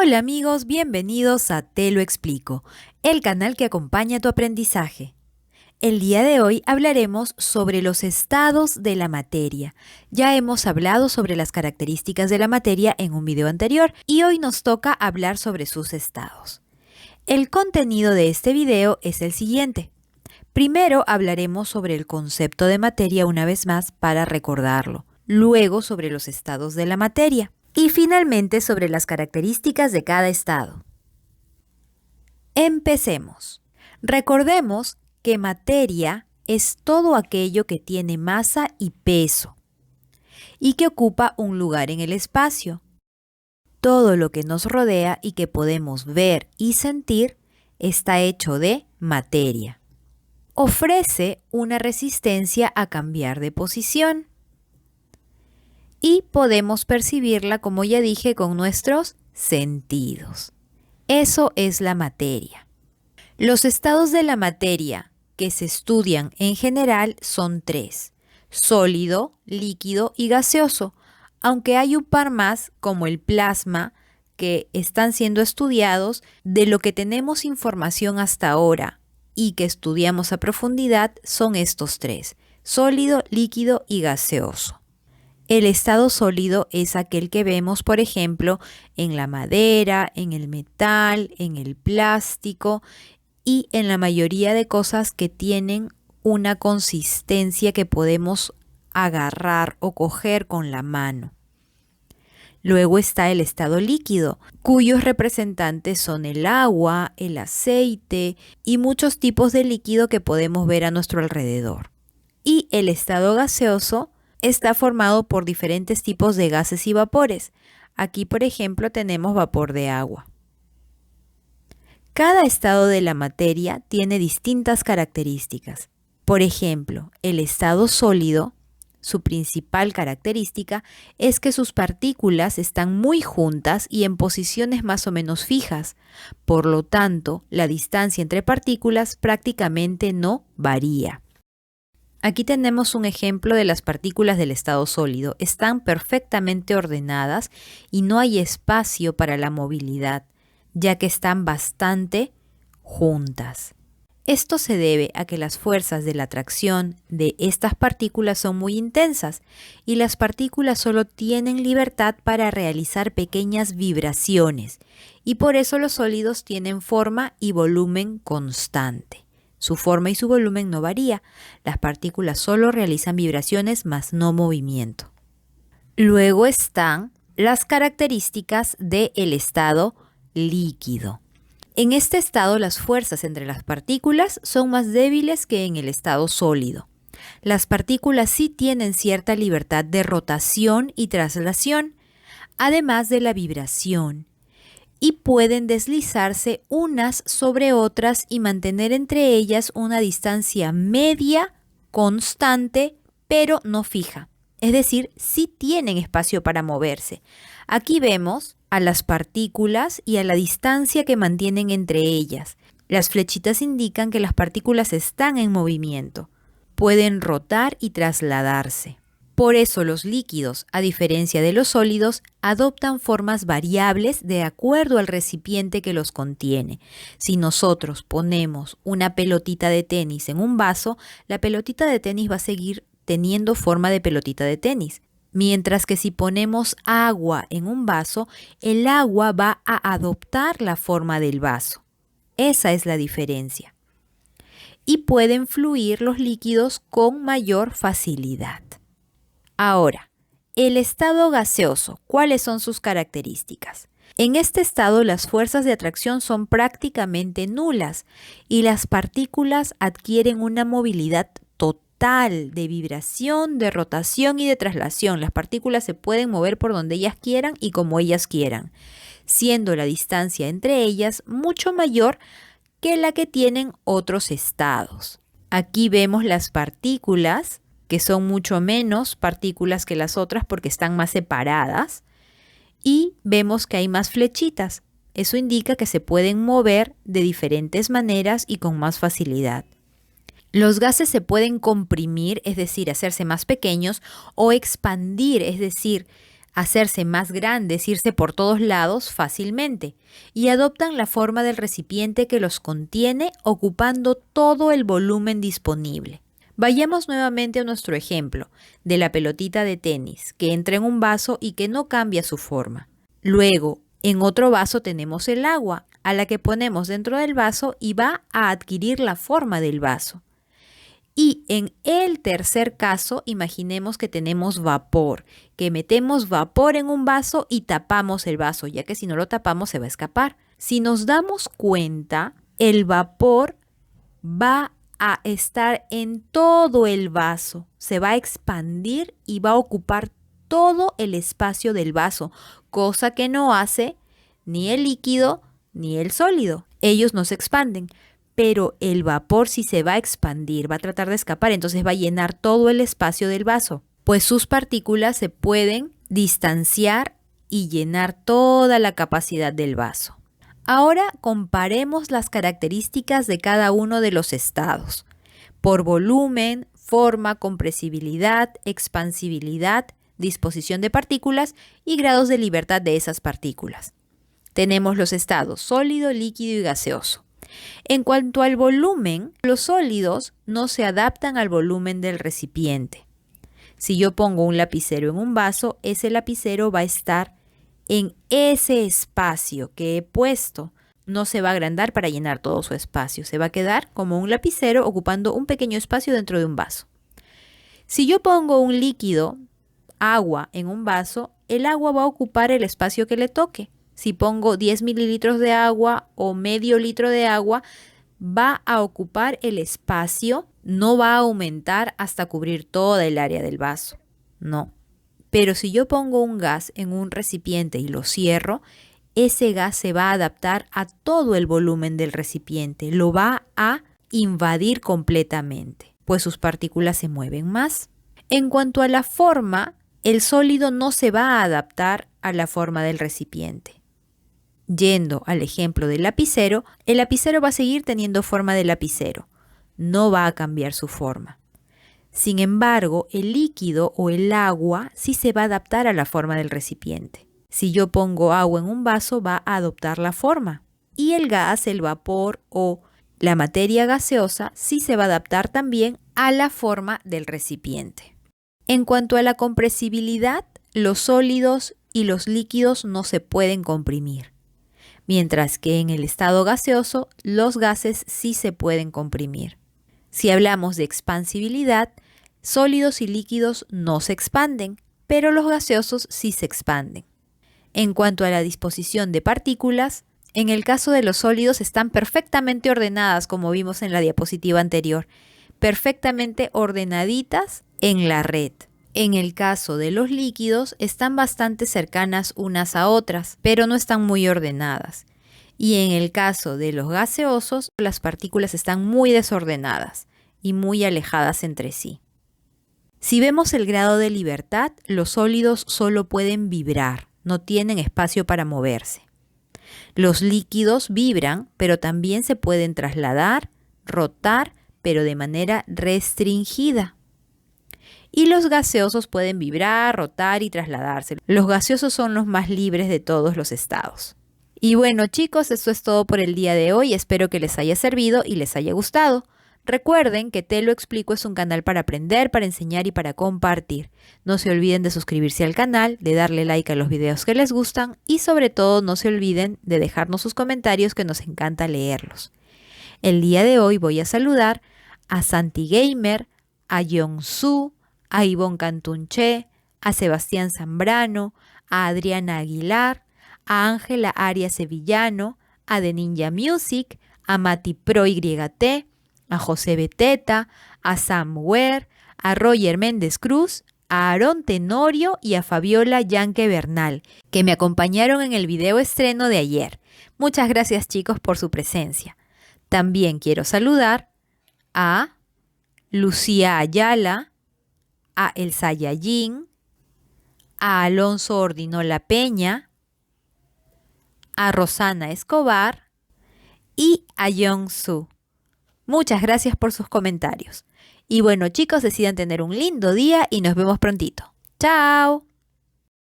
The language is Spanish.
Hola amigos, bienvenidos a Te lo explico, el canal que acompaña tu aprendizaje. El día de hoy hablaremos sobre los estados de la materia. Ya hemos hablado sobre las características de la materia en un video anterior y hoy nos toca hablar sobre sus estados. El contenido de este video es el siguiente. Primero hablaremos sobre el concepto de materia una vez más para recordarlo, luego sobre los estados de la materia y finalmente sobre las características de cada estado. Empecemos. Recordemos que materia es todo aquello que tiene masa y peso y que ocupa un lugar en el espacio. Todo lo que nos rodea y que podemos ver y sentir está hecho de materia. Ofrece una resistencia a cambiar de posición y podemos percibirla, como ya dije, con nuestros sentidos. Eso es la materia. Los estados de la materia que se estudian en general son tres: sólido, líquido y gaseoso, aunque hay un par más, como el plasma, que están siendo estudiados. De lo que tenemos información hasta ahora y que estudiamos a profundidad son estos tres: sólido, líquido y gaseoso. El estado sólido es aquel que vemos, por ejemplo, en la madera, en el metal, en el plástico y en la mayoría de cosas que tienen una consistencia que podemos agarrar o coger con la mano. Luego está el estado líquido, cuyos representantes son el agua, el aceite y muchos tipos de líquido que podemos ver a nuestro alrededor. Y el estado gaseoso está formado por diferentes tipos de gases y vapores. Aquí, por ejemplo, tenemos vapor de agua. Cada estado de la materia tiene distintas características. Por ejemplo, el estado sólido, su principal característica es que sus partículas están muy juntas y en posiciones más o menos fijas. Por lo tanto, la distancia entre partículas prácticamente no varía. Aquí tenemos un ejemplo de las partículas del estado sólido. Están perfectamente ordenadas y no hay espacio para la movilidad, ya que están bastante juntas. Esto se debe a que las fuerzas de la atracción de estas partículas son muy intensas y las partículas solo tienen libertad para realizar pequeñas vibraciones y por eso los sólidos tienen forma y volumen constante. Su forma y su volumen no varía. Las partículas solo realizan vibraciones, mas no movimiento. Luego están las características del estado líquido. En este estado, las fuerzas entre las partículas son más débiles que en el estado sólido. Las partículas sí tienen cierta libertad de rotación y traslación, además de la vibración, y pueden deslizarse unas sobre otras y mantener entre ellas una distancia media constante, pero no fija. Es decir, sí tienen espacio para moverse. Aquí vemos a las partículas y a la distancia que mantienen entre ellas. Las flechitas indican que las partículas están en movimiento. Pueden rotar y trasladarse. Por eso los líquidos, a diferencia de los sólidos, adoptan formas variables de acuerdo al recipiente que los contiene. Si nosotros ponemos una pelotita de tenis en un vaso, la pelotita de tenis va a seguir teniendo forma de pelotita de tenis. Mientras que si ponemos agua en un vaso, el agua va a adoptar la forma del vaso. Esa es la diferencia. Y pueden fluir los líquidos con mayor facilidad. Ahora, el estado gaseoso, ¿cuáles son sus características? En este estado las fuerzas de atracción son prácticamente nulas y las partículas adquieren una movilidad total de vibración, de rotación y de traslación. Las partículas se pueden mover por donde ellas quieran y como ellas quieran, siendo la distancia entre ellas mucho mayor que la que tienen otros estados. Aquí vemos las partículas, que son mucho menos partículas que las otras porque están más separadas, y vemos que hay más flechitas. Eso indica que se pueden mover de diferentes maneras y con más facilidad. Los gases se pueden comprimir, es decir, hacerse más pequeños, o expandir, es decir, hacerse más grandes, irse por todos lados fácilmente, y adoptan la forma del recipiente que los contiene, ocupando todo el volumen disponible. Vayamos nuevamente a nuestro ejemplo de la pelotita de tenis que entra en un vaso y que no cambia su forma. Luego, en otro vaso tenemos el agua, a la que ponemos dentro del vaso y va a adquirir la forma del vaso. Y en el tercer caso, imaginemos que tenemos vapor, que metemos vapor en un vaso y tapamos el vaso, ya que si no lo tapamos se va a escapar. Si nos damos cuenta, el vapor va a estar en todo el vaso, se va a expandir y va a ocupar todo el espacio del vaso, cosa que no hace ni el líquido ni el sólido. Ellos no se expanden, pero el vapor sí se va a expandir, va a tratar de escapar, entonces va a llenar todo el espacio del vaso, pues sus partículas se pueden distanciar y llenar toda la capacidad del vaso. Ahora comparemos las características de cada uno de los estados, por volumen, forma, compresibilidad, expansibilidad, disposición de partículas y grados de libertad de esas partículas. Tenemos los estados sólido, líquido y gaseoso. En cuanto al volumen, los sólidos no se adaptan al volumen del recipiente. Si yo pongo un lapicero en un vaso, ese lapicero va a estar en ese espacio que he puesto. No se va a agrandar para llenar todo su espacio. Se va a quedar como un lapicero ocupando un pequeño espacio dentro de un vaso. Si yo pongo un líquido, agua, en un vaso, el agua va a ocupar el espacio que le toque. Si pongo 10 mililitros de agua o medio litro de agua, va a ocupar el espacio, no va a aumentar hasta cubrir toda el área del vaso. No. Pero si yo pongo un gas en un recipiente y lo cierro, ese gas se va a adaptar a todo el volumen del recipiente, lo va a invadir completamente, pues sus partículas se mueven más. En cuanto a la forma, el sólido no se va a adaptar a la forma del recipiente. Yendo al ejemplo del lapicero, el lapicero va a seguir teniendo forma de lapicero, no va a cambiar su forma. Sin embargo, el líquido o el agua sí se va a adaptar a la forma del recipiente. Si yo pongo agua en un vaso, va a adoptar la forma. Y el gas, el vapor o la materia gaseosa sí se va a adaptar también a la forma del recipiente. En cuanto a la compresibilidad, los sólidos y los líquidos no se pueden comprimir, mientras que en el estado gaseoso los gases sí se pueden comprimir. Si hablamos de expansibilidad, sólidos y líquidos no se expanden, pero los gaseosos sí se expanden. En cuanto a la disposición de partículas, en el caso de los sólidos están perfectamente ordenadas, como vimos en la diapositiva anterior, perfectamente ordenaditas en la red. En el caso de los líquidos están bastante cercanas unas a otras, pero no están muy ordenadas. Y en el caso de los gaseosos, las partículas están muy desordenadas y muy alejadas entre sí. Si vemos el grado de libertad, los sólidos solo pueden vibrar, no tienen espacio para moverse. Los líquidos vibran, pero también se pueden trasladar, rotar, pero de manera restringida. Y los gaseosos pueden vibrar, rotar y trasladarse. Los gaseosos son los más libres de todos los estados. Y bueno, chicos, esto es todo por el día de hoy. Espero que les haya servido y les haya gustado. Recuerden que Te lo explico es un canal para aprender, para enseñar y para compartir. No se olviden de suscribirse al canal, de darle like a los videos que les gustan y sobre todo no se olviden de dejarnos sus comentarios, que nos encanta leerlos. El día de hoy voy a saludar a Santi Gamer, a Yonsu, a Ivonne Cantunché, a Sebastián Zambrano, a Adriana Aguilar, a Ángela Arias Sevillano, a The Ninja Music, a Mati Pro YT, a José Beteta, a Sam Ware, a Roger Méndez Cruz, a Aarón Tenorio y a Fabiola Yanque Bernal, que me acompañaron en el video estreno de ayer. Muchas gracias, chicos, por su presencia. También quiero saludar a Lucía Ayala, a El Sayayín, a Alonso Ordinola Peña, a Rosana Escobar y a Yong-Su. Muchas gracias por sus comentarios. Y bueno, chicos, decidan tener un lindo día y nos vemos prontito. ¡Chao!